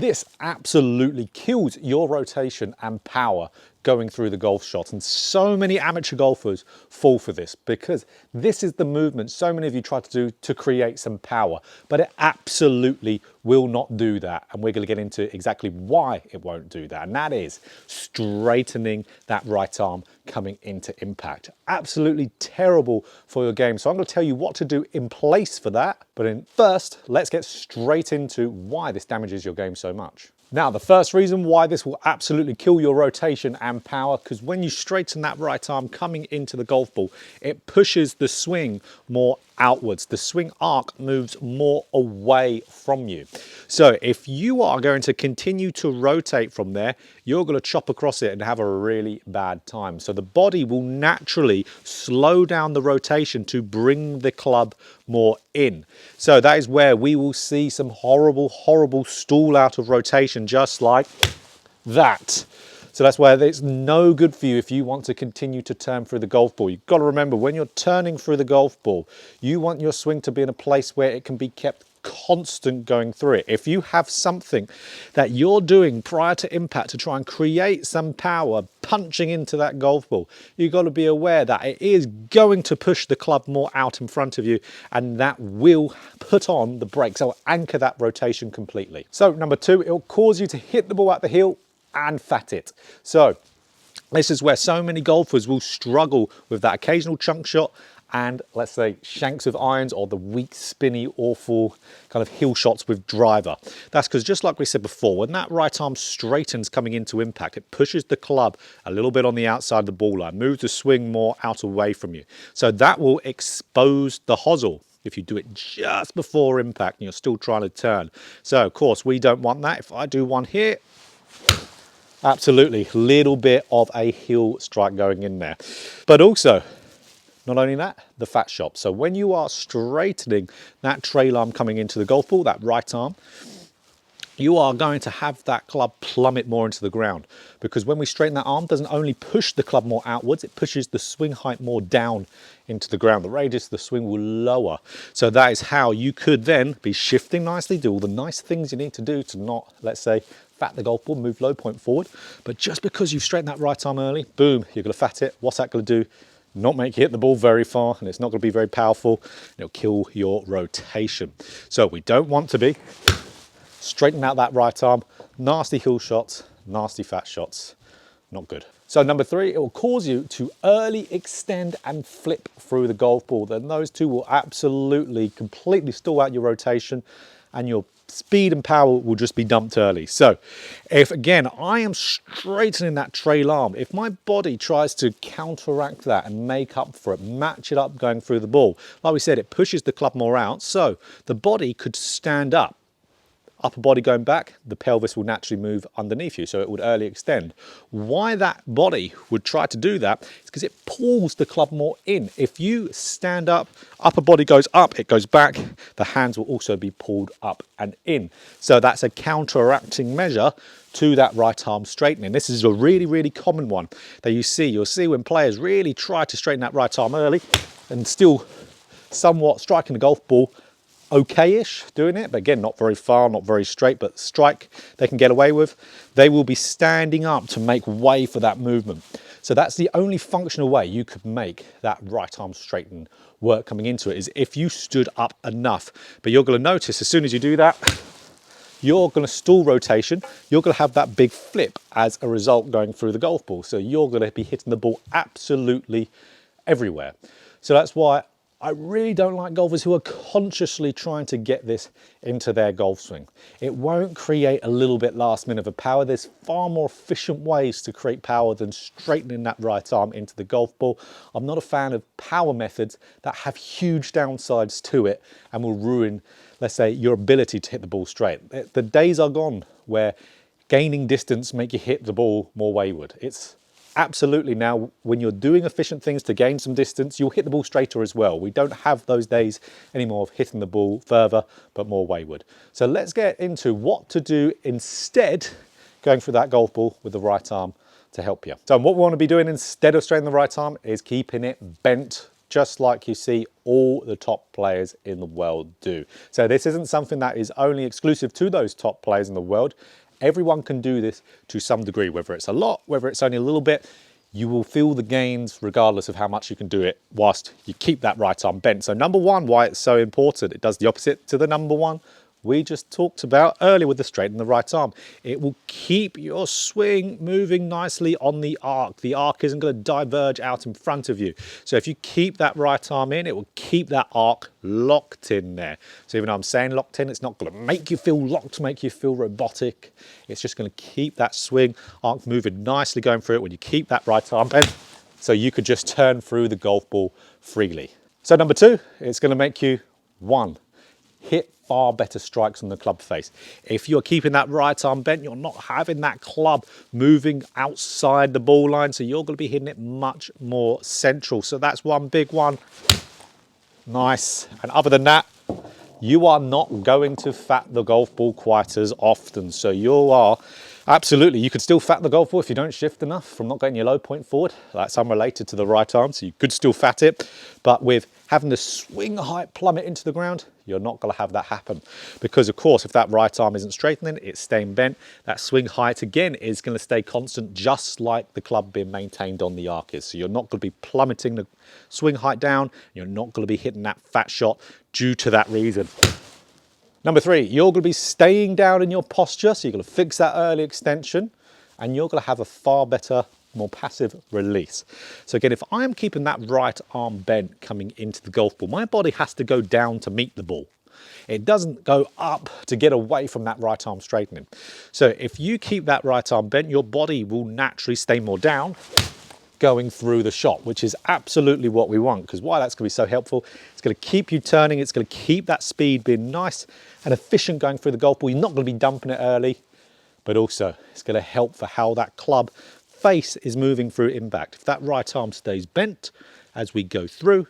This absolutely kills your rotation and power going through the golf shot, and so many amateur golfers fall for this because this is the movement so many of you try to do to create some power, but it absolutely will not do that, and we're going to get into exactly why it won't do that, and that is straightening that right arm coming into impact. Absolutely terrible for your game, so I'm going to tell you what to do in place for that, but first let's get straight into why this damages your game so much. Now, the first reason why this will absolutely kill your rotation and power, because when you straighten that right arm coming into the golf ball, it pushes the swing more outwards. The swing arc moves more away from you. So if you are going to continue to rotate from there, you're going to chop across it and have a really bad time. So the body will naturally slow down the rotation to bring the club more in. So that is where we will see some horrible, horrible stall out of rotation, just like that. So that's where it's no good for you if you want to continue to turn through the golf ball. You've got to remember, when you're turning through the golf ball, you want your swing to be in a place where it can be kept constant going through it. If you have something that you're doing prior to impact to try and create some power punching into that golf ball, you've got to be aware that it is going to push the club more out in front of you, and that will put on the brakes. It'll anchor that rotation completely. So number two, it'll cause you to hit the ball at the heel and fat it. So this is where so many golfers will struggle with that occasional chunk shot and, let's say, shanks with irons, or the weak, spinny, awful kind of heel shots with driver. That's because, just like we said before, when that right arm straightens coming into impact, it pushes the club a little bit on the outside of the ball line, moves the swing more out away from you. So that will expose the hosel if you do it just before impact and you're still trying to turn. So, of course, we don't want that. If I do one here, absolutely, little bit of a heel strike going in there. But also, not only that, the fat shot. So when you are straightening that trail arm coming into the golf ball, that right arm, you are going to have that club plummet more into the ground, because when we straighten that arm, it doesn't only push the club more outwards, it pushes the swing height more down into the ground. The radius of the swing will lower. So that is how you could then be shifting nicely, do all the nice things you need to do to not, let's say, fat the golf ball, move low point forward. But just because you've straightened that right arm early, boom, you're going to fat it. What's that going to do? Not make you hit the ball very far, and it's not going to be very powerful. It'll kill your rotation. So we don't want to be straightening out that right arm. Nasty heel shots, nasty fat shots, not good. So number three, it will cause you to early extend and flip through the golf ball. Then those two will absolutely completely stall out your rotation, and your speed and power will just be dumped early. So if, again, I am straightening that trail arm, if my body tries to counteract that and make up for it, match it up going through the ball, like we said, it pushes the club more out, so the body could stand up. Upper body going back, the pelvis will naturally move underneath you, so it would early extend. Why that body would try to do that is because it pulls the club more in. If you stand up, upper body goes up, it goes back, the hands will also be pulled up and in. So that's a counteracting measure to that right arm straightening. This is a really, really common one that you see. You'll see when players really try to straighten that right arm early and still somewhat striking the golf ball okay-ish doing it, but again, not very far, not very straight, but strike they can get away with. They will be standing up to make way for that movement. So that's the only functional way you could make that right arm straighten work coming into it, is if you stood up enough. But you're going to notice as soon as you do that, you're going to stall rotation. You're going to have that big flip as a result going through the golf ball. So you're going to be hitting the ball absolutely everywhere. So that's why I really don't like golfers who are consciously trying to get this into their golf swing. It won't create a little bit last minute of power. There's far more efficient ways to create power than straightening that right arm into the golf ball. I'm not a fan of power methods that have huge downsides to it and will ruin, let's say, your ability to hit the ball straight. The days are gone where gaining distance make you hit the ball more wayward. It's absolutely now, when you're doing efficient things to gain some distance, you'll hit the ball straighter as well. We don't have those days anymore of hitting the ball further, but more wayward. So let's get into what to do instead going through that golf ball with the right arm to help you. So what we want to be doing instead of straightening the right arm is keeping it bent just like you see all the top players in the world do. So this isn't something that is only exclusive to those top players in the world. Everyone can do this to some degree, whether it's a lot, whether it's only a little bit. You will feel the gains regardless of how much you can do it whilst you keep that right arm bent. So number one, why it's so important, it does the opposite to the number one we just talked about earlier with the straight and the right arm. It will keep your swing moving nicely on the arc. The arc isn't going to diverge out in front of you. So if you keep that right arm in, it will keep that arc locked in there. So even though I'm saying locked in, it's not going to make you feel locked, make you feel robotic. It's just going to keep that swing arc moving nicely going through it when you keep that right arm bent. So you could just turn through the golf ball freely. So number two, it's going to make you, one, hit far better strikes on the club face. If you're keeping that right arm bent, you're not having that club moving outside the ball line, so you're going to be hitting it much more central. So that's one big one. Nice. And other than that, you are not going to fat the golf ball quite as often. So you are absolutely, you could still fat the golf ball if you don't shift enough from not getting your low point forward. That's unrelated to the right arm, so you could still fat it. But with having the swing height plummet into the ground, you're not going to have that happen. Because of course, if that right arm isn't straightening, it's staying bent, that swing height again is going to stay constant, just like the club being maintained on the arc is. So you're not going to be plummeting the swing height down. You're not going to be hitting that fat shot due to that reason. Number three, you're going to be staying down in your posture, so you're going to fix that early extension, and you're going to have a far better, more passive release. So again, if I'm keeping that right arm bent coming into the golf ball, my body has to go down to meet the ball. It doesn't go up to get away from that right arm straightening. So if you keep that right arm bent, your body will naturally stay more down going through the shot, which is absolutely what we want. Because why that's going to be so helpful, it's going to keep you turning, it's going to keep that speed being nice and efficient going through the golf ball. You're not going to be dumping it early, but also it's going to help for how that club face is moving through impact. If that right arm stays bent as we go through,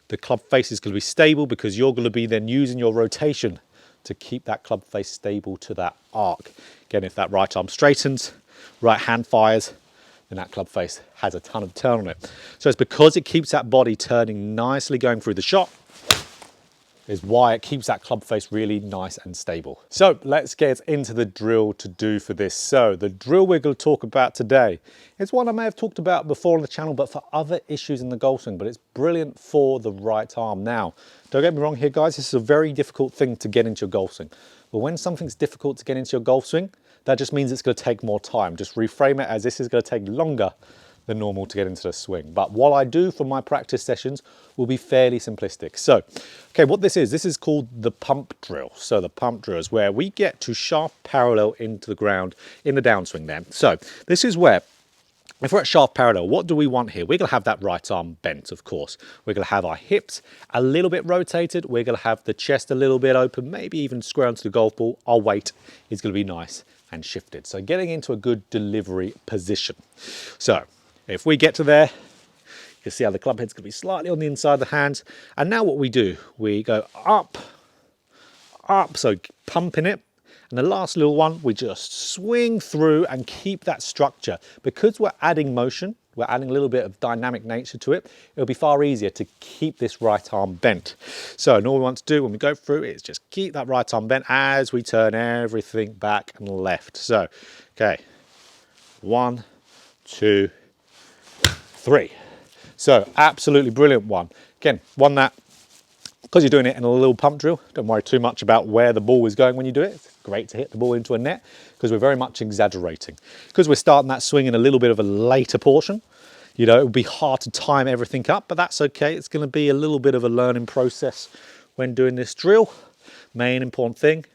the club face is going to be stable, because you're going to be then using your rotation to keep that club face stable to that arc. Again, if that right arm straightens, right hand fires, then that club face has a ton of turn on it. So it's because it keeps that body turning nicely going through the shot, is why it keeps that club face really nice and stable. So let's get into the drill to do for this. So the drill we're going to talk about today is one I may have talked about before on the channel, but for other issues in the golf swing, but it's brilliant for the right arm. Now, don't get me wrong here, guys, this is a very difficult thing to get into your golf swing. But when something's difficult to get into your golf swing, that just means it's going to take more time. Just reframe it as this is going to take longer than normal to get into the swing. But what I do for my practice sessions will be fairly simplistic. So, okay, what this is called the pump drill. So the pump drill is where we get to shaft parallel into the ground in the downswing there. So this is where, if we're at shaft parallel, what do we want here? We're going to have that right arm bent, of course. We're going to have our hips a little bit rotated. We're going to have the chest a little bit open, maybe even square onto the golf ball. Our weight is going to be nice and shifted. So getting into a good delivery position. So if we get to there, you can see how the club head's going to be slightly on the inside of the hands. And now what we do, we go up, up, so pumping it. And the last little one, we just swing through and keep that structure. Because we're adding motion, we're adding a little bit of dynamic nature to it, it'll be far easier to keep this right arm bent. So all we want to do when we go through is just keep that right arm bent as we turn everything back and left. So, okay, 1, 2, 3. So absolutely brilliant one. Again, one that, because you're doing it in a little pump drill, don't worry too much about where the ball is going when you do it. It's great to hit the ball into a net, because we're very much exaggerating. Because we're starting that swing in a little bit of a later portion, you know, it would be hard to time everything up, but that's okay. It's going to be a little bit of a learning process when doing this drill. Main important thing,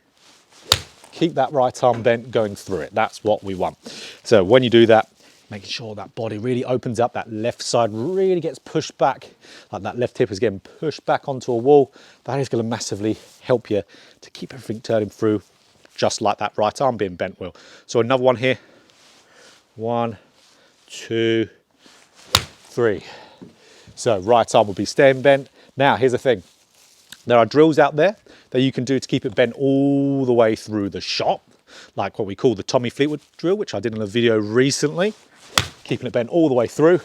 keep that right arm bent going through it. That's what we want. So when you do that, making sure that body really opens up, that left side really gets pushed back, like that left hip is getting pushed back onto a wall. That is going to massively help you to keep everything turning through, just like that right arm being bent will. So another one here, 1, 2, 3. So right arm will be staying bent. Now here's the thing, there are drills out there that you can do to keep it bent all the way through the shot, like what we call the Tommy Fleetwood drill, which I did in a video recently. Keeping it bent all the way through,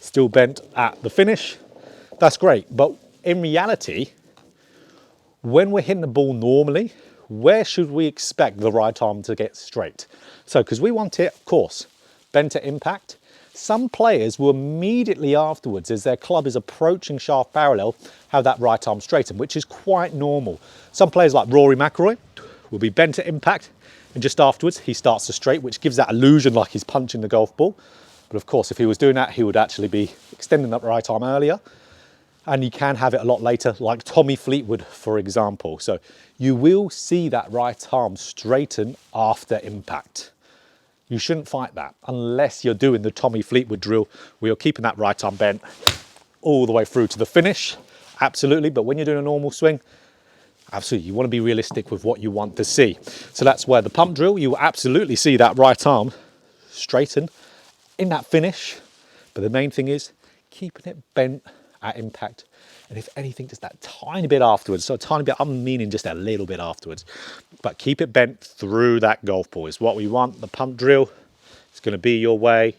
still bent at the finish. That's great. But in reality, when we're hitting the ball normally, where should we expect the right arm to get straight? So, because we want it, of course, bent at impact. Some players will immediately afterwards, as their club is approaching shaft parallel, have that right arm straightened, which is quite normal. Some players like Rory McIlroy will be bent at impact, and just afterwards he starts to straight, which gives that illusion like he's punching the golf ball. But of course, if he was doing that, he would actually be extending that right arm earlier. And you can have it a lot later, like Tommy Fleetwood, for example. So you will see that right arm straighten after impact. You shouldn't fight that unless you're doing the Tommy Fleetwood drill where you're keeping that right arm bent all the way through to the finish. Absolutely. But when you're doing a normal swing, absolutely, you want to be realistic with what you want to see. So that's where the pump drill, you will absolutely see that right arm straighten in that finish. But the main thing is keeping it bent at impact, and if anything, just that tiny bit afterwards. So a tiny bit, I'm meaning just a little bit afterwards, but keep it bent through that golf ball is what we want. The pump drill is going to be your way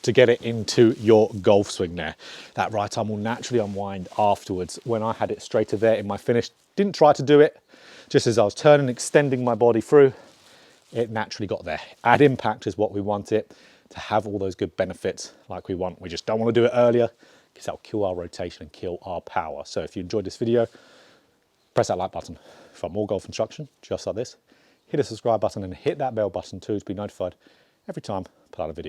to get it into your golf swing there. That right arm will naturally unwind afterwards. When I had it straighter there in my finish, didn't try to do it, just as I was turning, extending my body through, it naturally got there. At impact is what we want it to have, all those good benefits like we want. We just don't want to do it earlier, because that'll kill our rotation and kill our power. So if you enjoyed this video, press that like button. For more golf instruction, just like this, hit the subscribe button and hit that bell button too to be notified every time I put out a video.